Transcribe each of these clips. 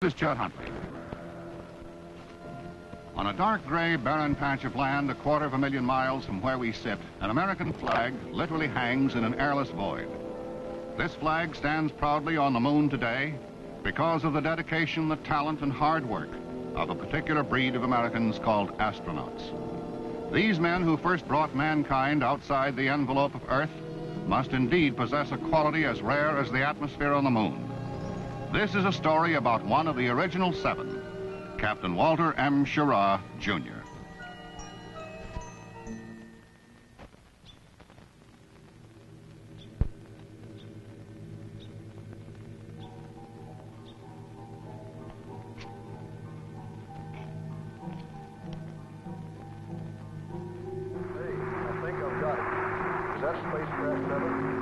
This is Chet Huntley. On a dark gray barren patch of land 250,000 miles from where we sit, an American flag literally hangs in an airless void. This flag stands proudly on the moon today because of the dedication, the talent, and hard work of a particular breed of Americans called astronauts. These men who first brought mankind outside the envelope of Earth must indeed possess a quality as rare as the atmosphere on the moon. This is a story about one of the original 7, Captain Walter M. Schirra, Jr. Hey, I think I've got it. Is that spacecraft 7?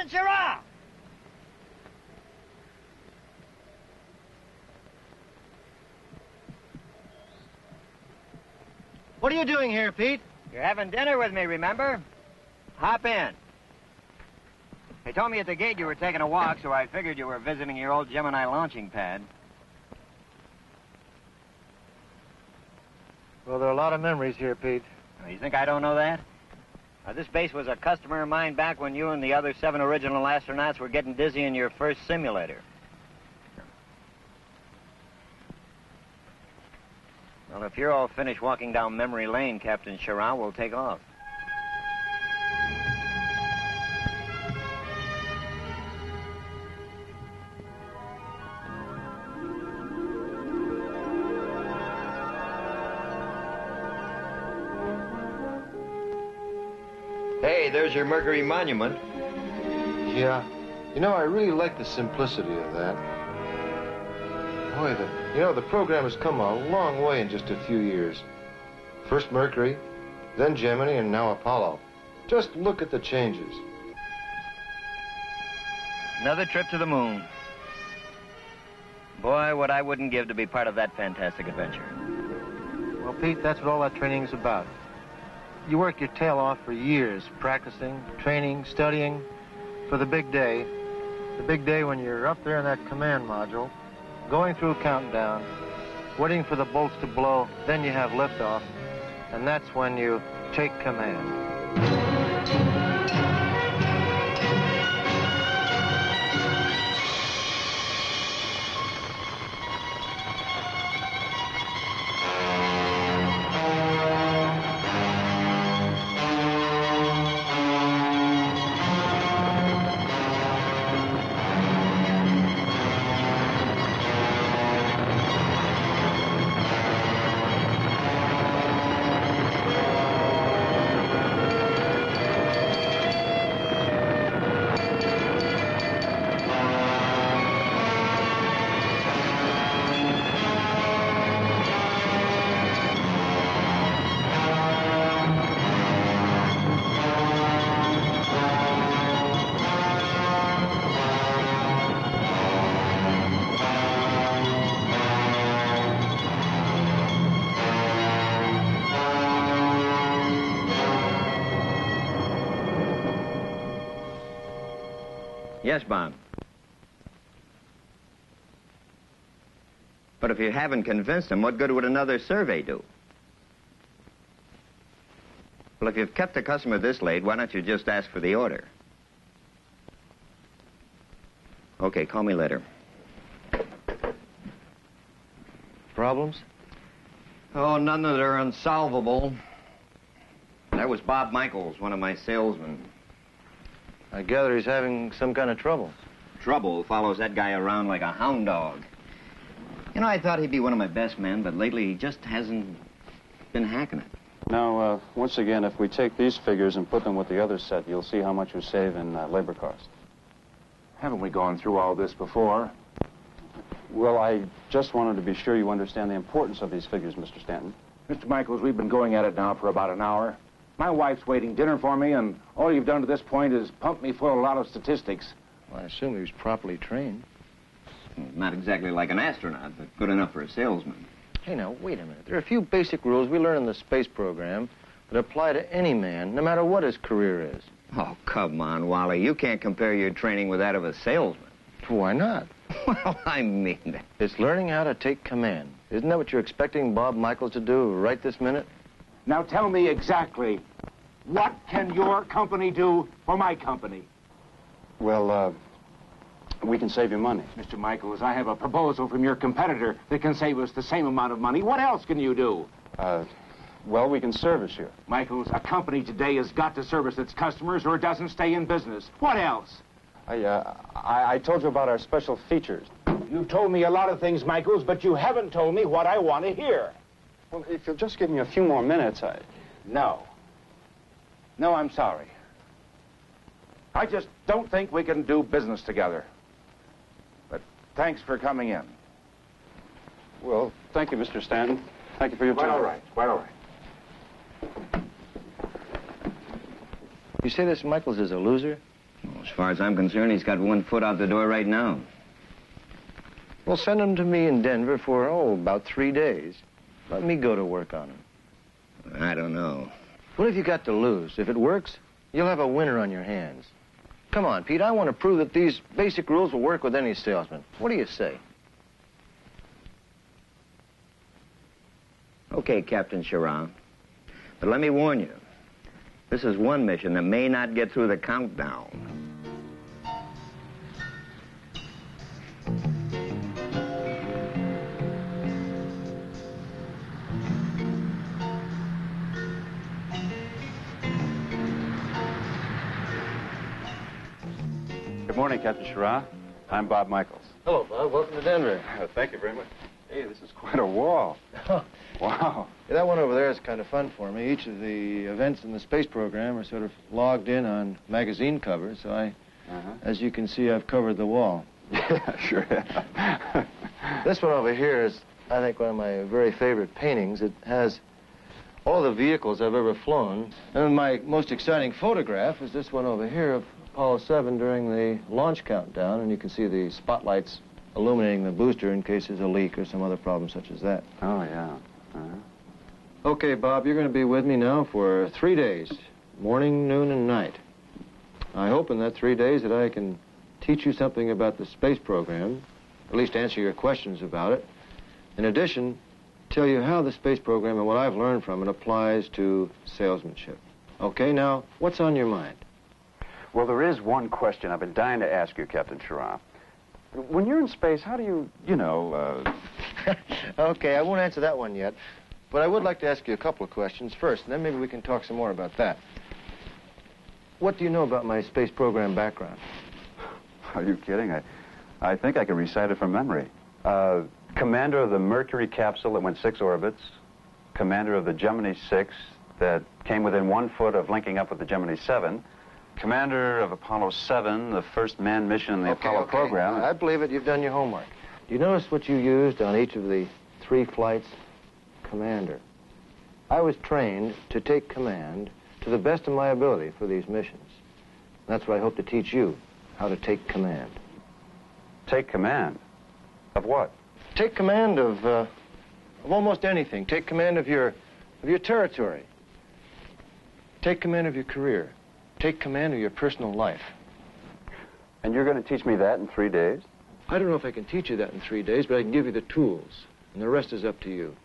Schirra! What are you doing here, Pete? You're having dinner with me, remember? Hop in. They told me at the gate you were taking a walk, so I figured you were visiting your old Gemini launching pad. Well, there are a lot of memories here, Pete. You think I don't know that? This base was a customer of mine back when you and the other 7 original astronauts were getting dizzy in your first simulator. Well, if you're all finished walking down memory lane, Captain Schirra, we'll take off. Hey, there's your Mercury monument. Yeah. You know, I really like the simplicity of that. Boy, the program has come a long way in just a few years. First Mercury, then Gemini, and now Apollo. Just look at the changes. Another trip to the moon. Boy, what I wouldn't give to be part of that fantastic adventure. Well, Pete, that's what all that training is about. You work your tail off for years, practicing, training, studying, for the big day. The big day when you're up there in that command module, going through countdown, waiting for the bolts to blow, then you have liftoff, and that's when you take command. Yes, Bob. But if you haven't convinced them, what good would another survey do? Well, if you've kept the customer this late, why don't you just ask for the order? Okay, call me later. Problems? Oh, none that are unsolvable. That was Bob Michaels, one of my salesmen. I gather he's having some kind of trouble. Trouble follows that guy around like a hound dog. You know, I thought he'd be one of my best men, but lately he just hasn't been hacking it. Now, once again, if we take these figures and put them with the other set, you'll see how much you save in labor cost. Haven't we gone through all this before? Well, I just wanted to be sure you understand the importance of these figures, Mr. Stanton. Mr. Michaels, we've been going at it now for about an hour. My wife's waiting dinner for me, and all you've done to this point is pump me full of a lot of statistics. Well, I assume he was properly trained. Not exactly like an astronaut, but good enough for a salesman. Hey, now, wait a minute. There are a few basic rules we learn in the space program that apply to any man, no matter what his career is. Oh, come on, Wally. You can't compare your training with that of a salesman. Why not? Well, I mean it. It's learning how to take command. Isn't that what you're expecting Bob Michaels to do right this minute? Now tell me exactly, what can your company do for my company? Well, we can save you money. Mr. Michaels, I have a proposal from your competitor that can save us the same amount of money. What else can you do? Well, we can service you. Michaels, a company today has got to service its customers or it doesn't stay in business. What else? I told you about our special features. You've told me a lot of things, Michaels, but you haven't told me what I want to hear. Well, if you'll just give me a few more minutes, No. No, I'm sorry. I just don't think we can do business together. But thanks for coming in. Well, thank you, Mr. Stanton. Thank you for your time. Quite all right. Quite all right. You say this Michaels is a loser? Well, as far as I'm concerned, he's got one foot out the door right now. Well, send him to me in Denver for, about 3 days. Let me go to work on him. I don't know. What have you got to lose? If it works, you'll have a winner on your hands. Come on, Pete, I want to prove that these basic rules will work with any salesman. What do you say? Okay, Captain Schirra. But let me warn you, this is one mission that may not get through the countdown. Good morning, Captain Schirra. I'm Bob Michaels. Hello, Bob. Welcome to Denver. Thank you very much. Hey, this is quite a wall. Wow. Yeah, that one over there is kind of fun for me. Each of the events in the space program are sort of logged in on magazine covers, so as you can see, I've covered the wall. Yeah, sure. This one over here is, I think, one of my very favorite paintings. It has all the vehicles I've ever flown. And my most exciting photograph is this one over here of Apollo 7 during the launch countdown, and you can see the spotlights illuminating the booster in case there's a leak or some other problem such as that. Oh, yeah. Okay, Bob, you're going to be with me now for 3 days, morning, noon, and night. I hope in that 3 days that I can teach you something about the space program, at least answer your questions about it. In addition, tell you how the space program and what I've learned from it applies to salesmanship. Okay, now, what's on your mind? Well, there is one question I've been dying to ask you, Captain Schirra. When you're in space, how do you Okay, I won't answer that one yet, but I would like to ask you a couple of questions first, and then maybe we can talk some more about that. What do you know about my space program background? Are you kidding? I think I can recite it from memory. Commander of the Mercury capsule that went 6 orbits, commander of the Gemini 6 that came within 1 foot of linking up with the Gemini 7, commander of Apollo 7, the first manned mission in the Apollo program. I believe it. You've done your homework. Do you notice what you used on each of the 3 flights? Commander. I was trained to take command to the best of my ability for these missions. That's what I hope to teach you, how to take command. Take command? Of what? Take command of almost anything. Take command of your territory. Take command of your career. Take command of your personal life. And you're going to teach me that in 3 days? I don't know if I can teach you that in 3 days, but I can give you the tools, and the rest is up to you.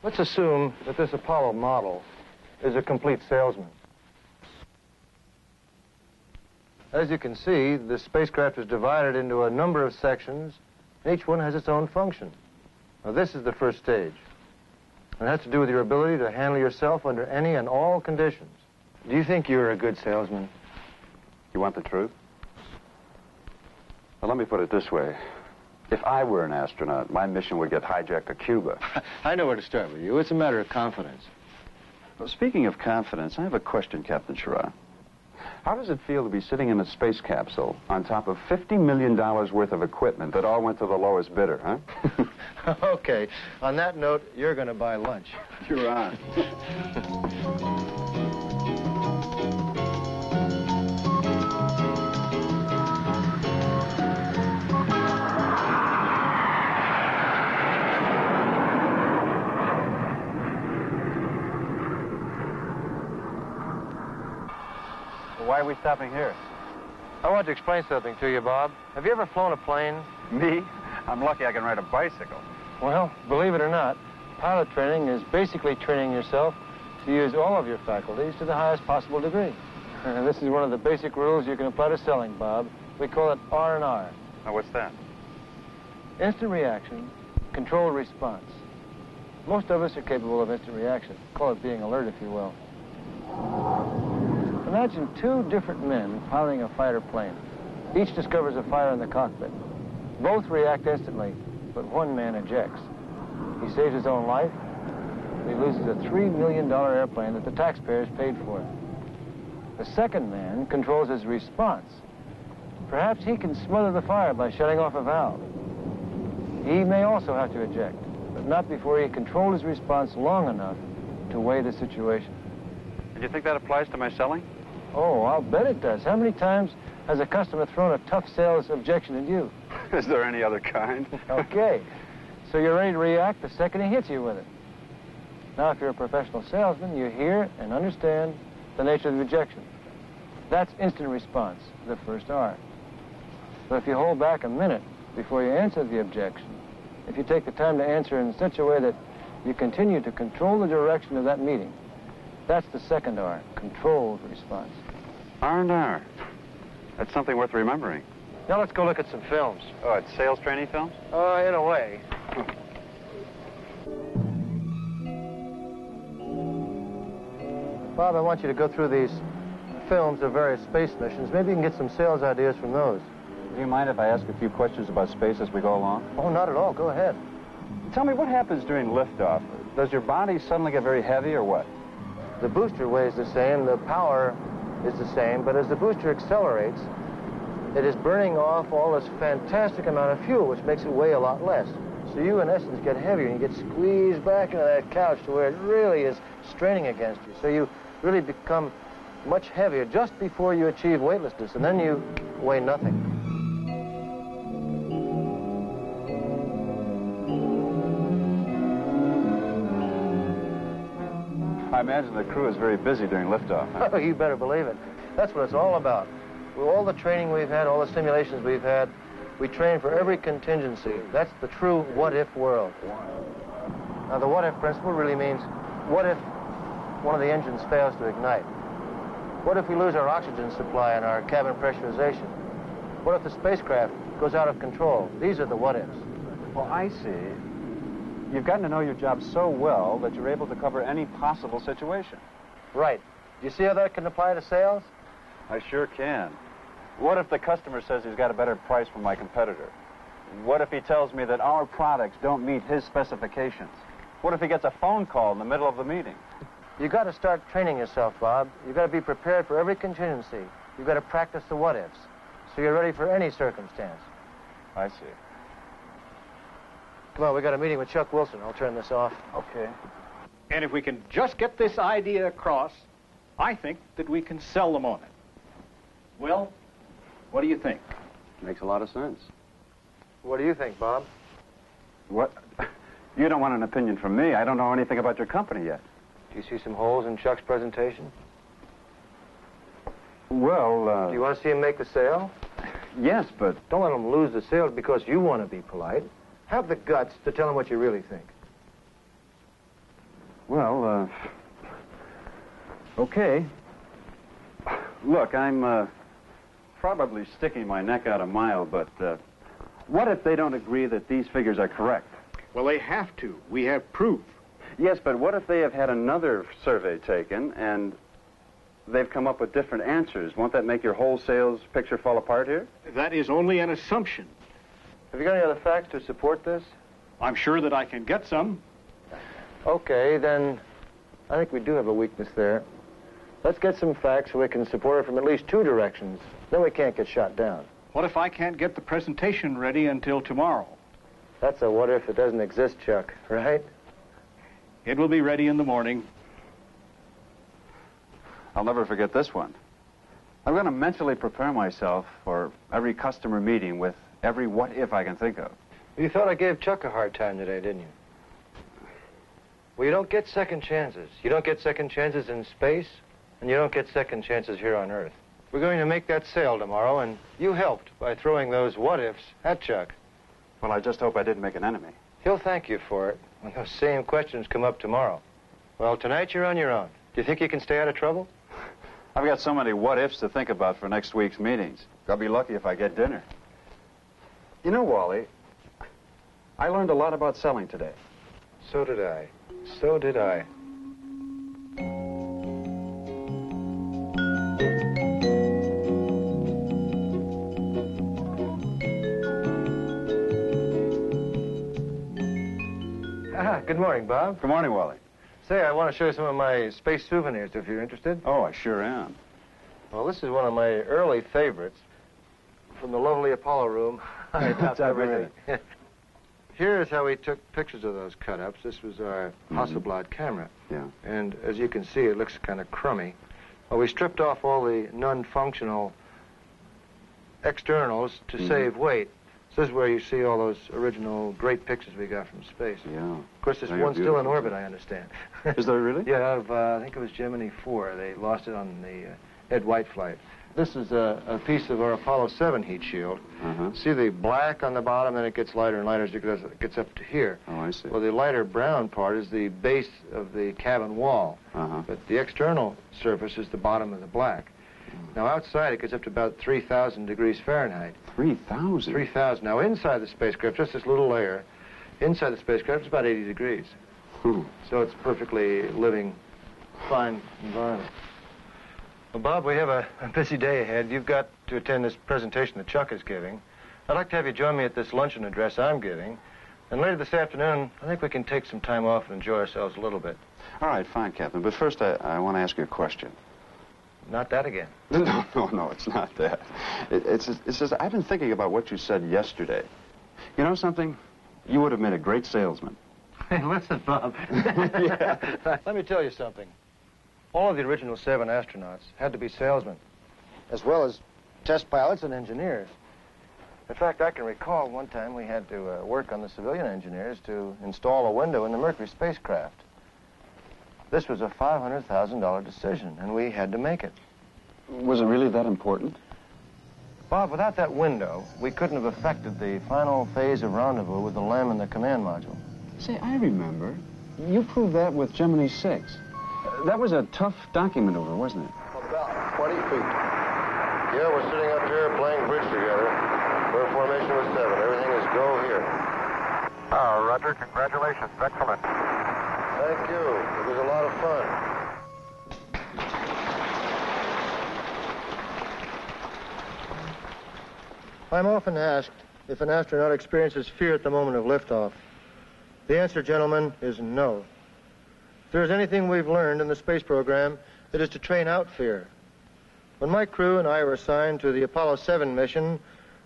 Let's assume that this Apollo model is a complete salesman. As you can see, the spacecraft is divided into a number of sections, and each one has its own function. Now, this is the first stage. It has to do with your ability to handle yourself under any and all conditions. Do you think you're a good salesman? You want the truth? Well, let me put it this way. If I were an astronaut, my mission would get hijacked to Cuba. I know where to start with you. It's a matter of confidence. Well, speaking of confidence, I have a question, Captain Schirra. How does it feel to be sitting in a space capsule on top of $50 million worth of equipment that all went to the lowest bidder, huh? Okay. On that note, you're going to buy lunch. You're on. Why are we stopping here? I want to explain something to you, Bob. Have you ever flown a plane? Me? I'm lucky I can ride a bicycle. Well, believe it or not, pilot training is basically training yourself to use all of your faculties to the highest possible degree. And this is one of the basic rules you can apply to selling, Bob. We call it R&R. Now, what's that? Instant reaction, controlled response. Most of us are capable of instant reaction. Call it being alert, if you will. Imagine two different men piloting a fighter plane. Each discovers a fire in the cockpit. Both react instantly, but one man ejects. He saves his own life. He loses a $3 million airplane that the taxpayers paid for. The second man controls his response. Perhaps he can smother the fire by shutting off a valve. He may also have to eject, but not before he controlled his response long enough to weigh the situation. And you think that applies to my selling? Oh, I'll bet it does. How many times has a customer thrown a tough sales objection at you? Is there any other kind? Okay. So you're ready to react the second he hits you with it. Now, if you're a professional salesman, you hear and understand the nature of the objection. That's instant response, the first R. But if you hold back a minute before you answer the objection, if you take the time to answer in such a way that you continue to control the direction of that meeting, that's the second R, controlled response. R&R. That's something worth remembering. Now let's go look at some films. Oh, it's sales training films? In a way. Bob, I want you to go through these films of various space missions. Maybe you can get some sales ideas from those. Do you mind if I ask a few questions about space as we go along? Oh, not at all. Go ahead. Tell me, what happens during liftoff? Does your body suddenly get very heavy or what? The booster weighs the same, the power is the same, but as the booster accelerates, it is burning off all this fantastic amount of fuel, which makes it weigh a lot less. So you, in essence, get heavier, and you get squeezed back into that couch to where it really is straining against you. So you really become much heavier just before you achieve weightlessness, and then you weigh nothing. I imagine the crew is very busy during liftoff. Huh? Oh, you better believe it. That's what it's all about. With all the training we've had, all the simulations we've had, we train for every contingency. That's the true what-if world. Now, the what-if principle really means, what if one of the engines fails to ignite? What if we lose our oxygen supply and our cabin pressurization? What if the spacecraft goes out of control? These are the what-ifs. Well, I see. You've gotten to know your job so well that you're able to cover any possible situation. Right. Do you see how that can apply to sales? I sure can. What if the customer says he's got a better price from my competitor? What if he tells me that our products don't meet his specifications? What if he gets a phone call in the middle of the meeting? You've got to start training yourself, Bob. You've got to be prepared for every contingency. You've got to practice the what-ifs, so you're ready for any circumstance. I see. Come on, we got a meeting with Chuck Wilson. I'll turn this off. Okay. And if we can just get this idea across, I think that we can sell them on it. Well, what do you think? Makes a lot of sense. What do you think, Bob? What? You don't want an opinion from me. I don't know anything about your company yet. Do you see some holes in Chuck's presentation? Well, Do you want to see him make the sale? Yes, but... Don't let him lose the sale because you want to be polite. Have the guts to tell him what you really think. Well, okay. Look, I'm probably sticking my neck out a mile, but what if they don't agree that these figures are correct? Well, they have to. We have proof. Yes, but what if they have had another survey taken and they've come up with different answers? Won't that make your whole sales picture fall apart here? That is only an assumption. Have you got any other facts to support this? I'm sure that I can get some. Okay, then I think we do have a weakness there. Let's get some facts so we can support it from at least two directions. Then we can't get shot down. What if I can't get the presentation ready until tomorrow? That's a what if that doesn't exist, Chuck, right? It will be ready in the morning. I'll never forget this one. I'm going to mentally prepare myself for every customer meeting with every what if I can think of. You thought I gave Chuck a hard time today, didn't you? Well, you don't get second chances. You don't get second chances in space, and you don't get second chances here on Earth. We're going to make that sale tomorrow, and you helped by throwing those what-ifs at Chuck. Well, I just hope I didn't make an enemy. He'll thank you for it when those same questions come up tomorrow. Well, tonight you're on your own. Do you think you can stay out of trouble? I've got so many what-ifs to think about for next week's meetings. I'll be lucky if I get dinner. You know, Wally, I learned a lot about selling today. So did I. So did I. Good morning, Bob. Good morning, Wally. Say, I want to show you some of my space souvenirs if you're interested. Oh, I sure am. Well, this is one of my early favorites from the lovely Apollo room. That's everything. Here's how we took pictures of those cut-ups. This was our Hasselblad camera. Yeah. And as you can see, it looks kind of crummy. Well, we stripped off all the non-functional externals to save weight. So this is where you see all those original great pictures we got from space. Yeah. Of course, there's They're one still in beautiful. orbit, I understand. Is there really? Yeah, out of, I think it was Gemini 4. They lost it on the Ed White flight. This is a piece of our Apollo 7 heat shield. See the black on the bottom, then it gets lighter and lighter as it gets up to here. Oh, I see. Well, the lighter brown part is the base of the cabin wall. But the external surface is the bottom of the black. Now, outside, it gets up to about 3,000 degrees Fahrenheit. 3,000? 3,000. Now, inside the spacecraft, just this little layer, inside the spacecraft, it's about 80 degrees. So it's perfectly living, fine environment. Well, Bob, we have a busy day ahead. You've got to attend this presentation that Chuck is giving. I'd like to have you join me at this luncheon address I'm giving. And later this afternoon, I think we can take some time off and enjoy ourselves a little bit. All right, fine, Captain. But first, I want to ask you a question. Not that again. No, it's not that. It's just, I've been thinking about what you said yesterday. You know something? You would have made a great salesman. Hey, listen, Bob. Let me tell you something. All of the original 7 astronauts had to be salesmen, as well as test pilots and engineers. In fact, I can recall one time we had to work on the civilian engineers to install a window in the Mercury spacecraft. This was a $500,000 decision, and we had to make it. Was it really that important? Bob, without that window, we couldn't have effected the final phase of rendezvous with the LEM and the command module. Say, I remember. You proved that with Gemini 6. That was a tough docking maneuver, wasn't it? About 20 feet. Yeah, we're sitting up here playing bridge together. We're in formation with 7. Everything is go here. Roger. Congratulations. Excellent. Thank you. It was a lot of fun. I'm often asked if an astronaut experiences fear at the moment of liftoff. The answer, gentlemen, is no. If there's anything we've learned in the space program, it is to train out fear. When my crew and I were assigned to the Apollo 7 mission,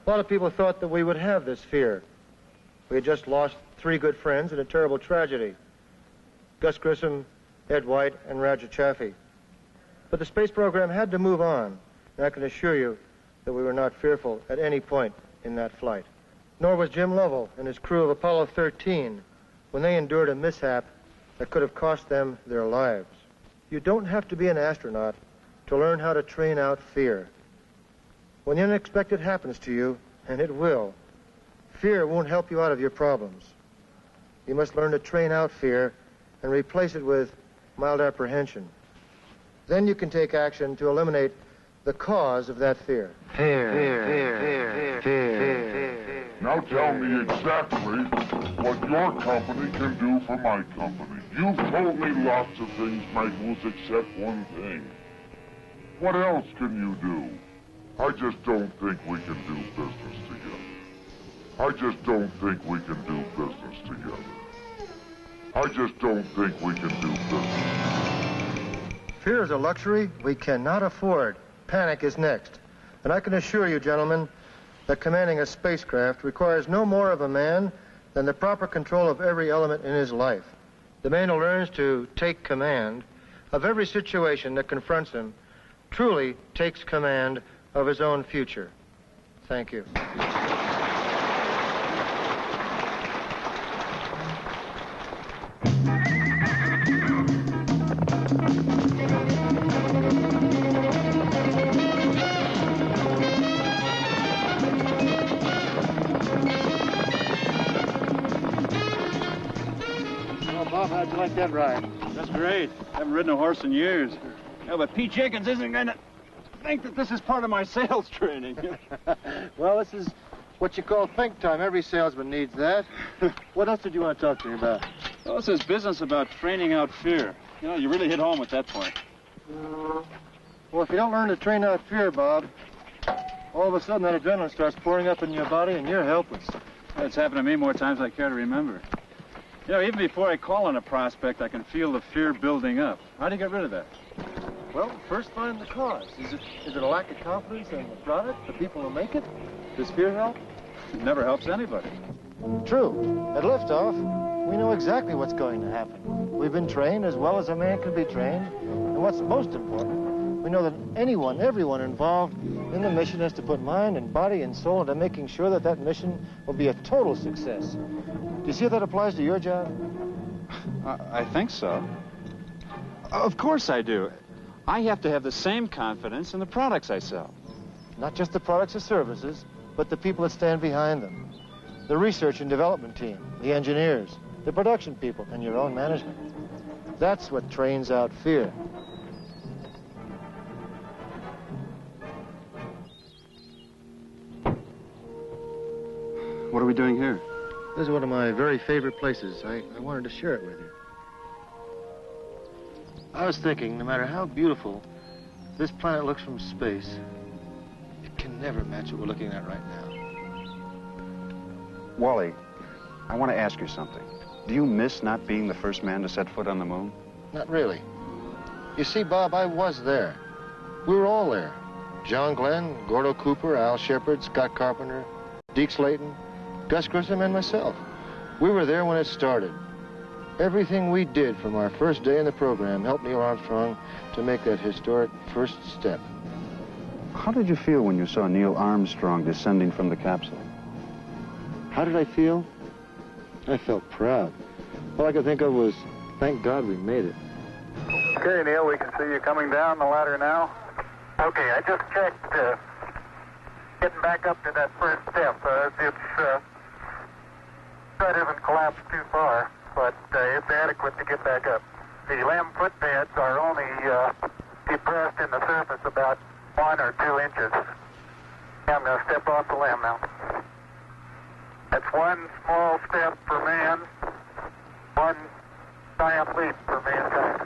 a lot of people thought that we would have this fear. We had just lost 3 good friends in a terrible tragedy. Gus Grissom, Ed White, and Roger Chaffee. But the space program had to move on, and I can assure you that we were not fearful at any point in that flight. Nor was Jim Lovell and his crew of Apollo 13 when they endured a mishap that could have cost them their lives. You don't have to be an astronaut to learn how to train out fear. When the unexpected happens to you, and it will, fear won't help you out of your problems. You must learn to train out fear and replace it with mild apprehension. Then you can take action to eliminate the cause of that fear. Fear. Now tell me exactly what your company can do for my company. You've told me lots of things, Magnus, except one thing. What else can you do? I just don't think we can do business together. I just don't think we can do business together. I just don't think we can do business. Fear is a luxury we cannot afford. Panic is next. And I can assure you, gentlemen, that commanding a spacecraft requires no more of a man than the proper control of every element in his life. The man who learns to take command of every situation that confronts him truly takes command of his own future. Thank you. How'd you like that ride? That's great. Haven't ridden a horse in years. Yeah, but Pete Jenkins isn't going to think that this is part of my sales training. Well, this is what you call think time. Every salesman needs that. What else did you want to talk to me about? Well, this is business about training out fear. You know, you really hit home with that point. Well, if you don't learn to train out fear, Bob, all of a sudden that adrenaline starts pouring up in your body and you're helpless. It's happened to me more times than I care to remember. You know, even before I call on a prospect, I can feel the fear building up. How do you get rid of that? Well, first find the cause. Is it a lack of confidence in the product, the people who make it? Does fear help? It never helps anybody. True. At liftoff, we know exactly what's going to happen. We've been trained as well as a man can be trained. And what's most important, we know that everyone involved in the mission has to put mind and body and soul into making sure that that mission will be a total success. Do you see how that applies to your job? I think so. Of course I do. I have to have the same confidence in the products I sell. Not just the products or services, but the people that stand behind them. The research and development team, the engineers, the production people, and your own management. That's what trains out fear. What are we doing here? This is one of my very favorite places. I wanted to share it with you. I was thinking, no matter how beautiful this planet looks from space, it can never match what we're looking at right now. Wally, I want to ask you something. Do you miss not being the first man to set foot on the moon? Not really. You see, Bob, I was there. We were all there. John Glenn, Gordo Cooper, Al Shepard, Scott Carpenter, Deke Slayton, Gus Grissom, and myself. We were there when it started. Everything we did from our first day in the program helped Neil Armstrong to make that historic first step. How did you feel when you saw Neil Armstrong descending from the capsule? How did I feel? I felt proud. All I could think of was, thank God we made it. Okay, Neil, we can see you coming down the ladder now. Okay, I just checked getting back up to that first step. That isn't collapsed too far, but it's adequate to get back up. The limb footpads are only depressed in the surface about 1 or 2 inches. I'm going to step off the limb now. That's one small step for man, one giant leap for mankind.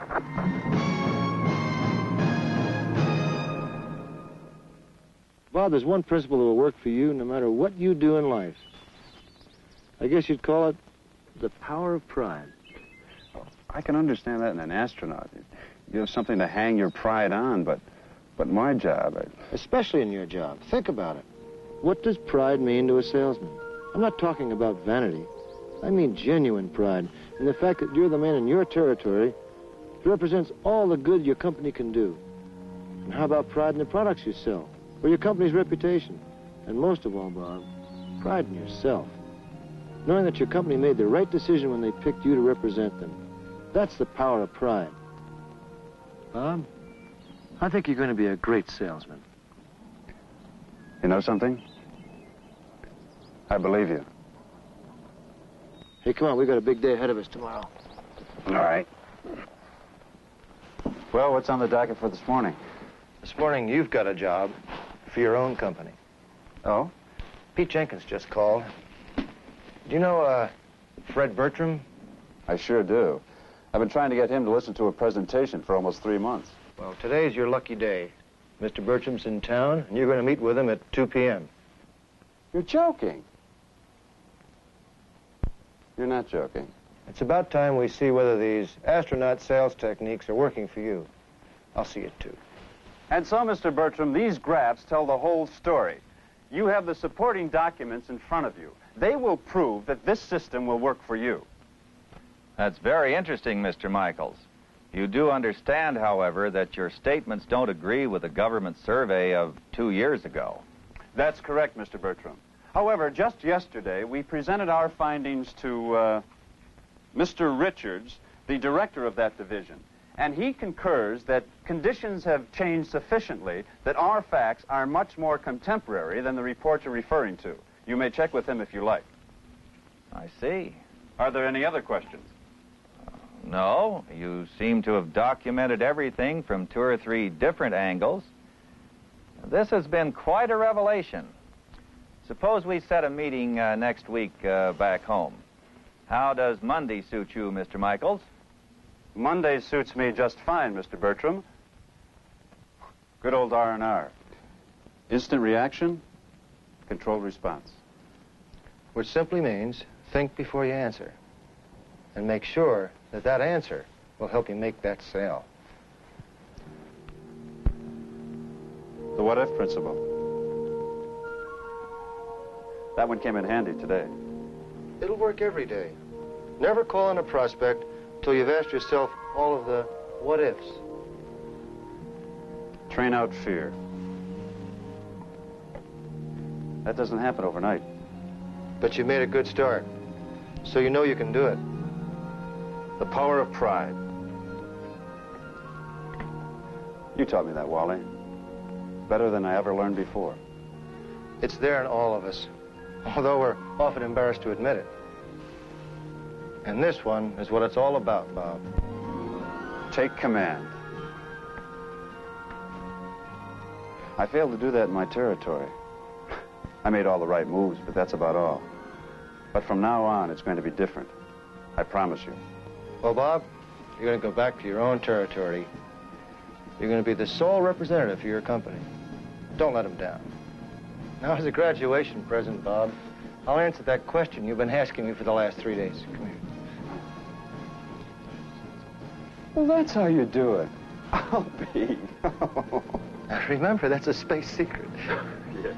Bob, there's one principle that will work for you no matter what you do in life. I guess you'd call it the power of pride. I can understand that in an astronaut. You have something to hang your pride on, but my job... Especially in your job. Think about it. What does pride mean to a salesman? I'm not talking about vanity. I mean genuine pride in the fact that you're the man in your territory that represents all the good your company can do. And how about pride in the products you sell, or your company's reputation? And most of all, Bob, pride in yourself. Knowing that your company made the right decision when they picked you to represent them. That's the power of pride. Bob, I think you're going to be a great salesman. You know something? I believe you. Hey, come on, we've got a big day ahead of us tomorrow. All right. Well, what's on the docket for this morning? This morning, you've got a job for your own company. Oh? Pete Jenkins just called. Do you know, Fred Bertram? I sure do. I've been trying to get him to listen to a presentation for almost 3 months. Well, today's your lucky day. Mr. Bertram's in town, and you're going to meet with him at 2 p.m. You're joking. You're not joking. It's about time we see whether these astronaut sales techniques are working for you. I'll see you at 2. And so, Mr. Bertram, these graphs tell the whole story. You have the supporting documents in front of you. They will prove that this system will work for you. That's very interesting, Mr. Michaels. You do understand, however, that your statements don't agree with the government survey of 2 years ago. That's correct, Mr. Bertram. However, just yesterday, we presented our findings to Mr. Richards, the director of that division, and he concurs that conditions have changed sufficiently that our facts are much more contemporary than the report you're referring to. You may check with him if you like. I see. Are there any other questions? No, you seem to have documented everything from 2 or 3 different angles. This has been quite a revelation. Suppose we set a meeting next week back home. How does Monday suit you, Mr. Michaels? Monday suits me just fine, Mr. Bertram. Good old R&R. Instant reaction, controlled response. Which simply means think before you answer. And make sure that that answer will help you make that sale. The what-if principle. That one came in handy today. It'll work every day. Never call on a prospect till you've asked yourself all of the what-ifs. Train out fear. That doesn't happen overnight. But you made a good start, so you know you can do it. The power of pride. You taught me that, Wally. Better than I ever learned before. It's there in all of us, although we're often embarrassed to admit it. And this one is what it's all about, Bob. Take command. I failed to do that in my territory. I made all the right moves, but that's about all. But from now on, it's going to be different. I promise you. Well, Bob, you're going to go back to your own territory. You're going to be the sole representative for your company. Don't let them down. Now, as a graduation present, Bob, I'll answer that question you've been asking me for the last 3 days. Come here. Well, that's how you do it. I'll be. Remember, that's a space secret. Yeah.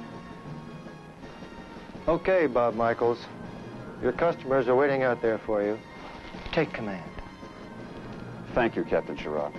Okay, Bob Michaels. Your customers are waiting out there for you. Take command. Thank you, Captain Schirra.